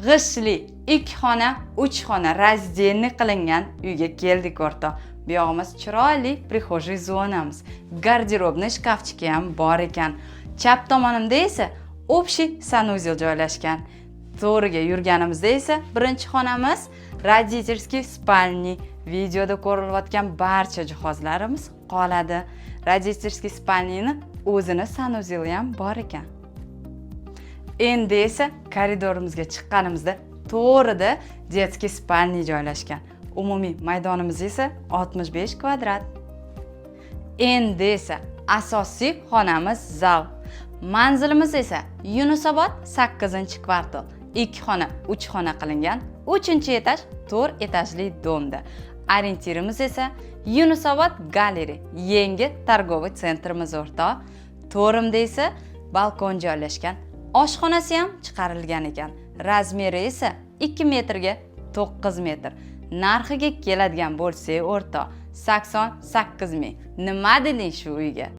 G'ishli 2 xona, 3 xona razdельный qilingan uyga keldik o'rtoq. Bu yog'imiz chiroyli prixojay zonamiz. Garderobniy shkafchiki ham bor ekan. Chap tomonimda esa общий sanuzel joylashgan. To'g'riga yurganimizda esa birinchi xonamiz родительский spalniy. Videoda ko'rilayotgan barcha jihozlarimiz qoladi. Родительский spalniyni o'zini sanuzeli ham bor ekan. Endi esa koridorimizga chiqqanimizda to'g'rida детский spalniy joylashgan. Umumiy maydonimiz esa 65 kvadrat. Endi esa asosiy xonamiz zal. Manzilimiz esa Yunusobod 8-kvartal. 2 xona, 3 xona qilingan 3-etaj 4 etajli domda. Orientirimiz esa Yunusobod galeri, yangi targoviy sentrimiz o'rtoq. To'rimda esa balkon joylashgan. Oshxonasi ham chiqarilgan ekan. Razmeri esa 2 metrga 9 metr. Narxiga keladigan bo'lsa o'rtoq 88 ming. Nima deding shu uyga?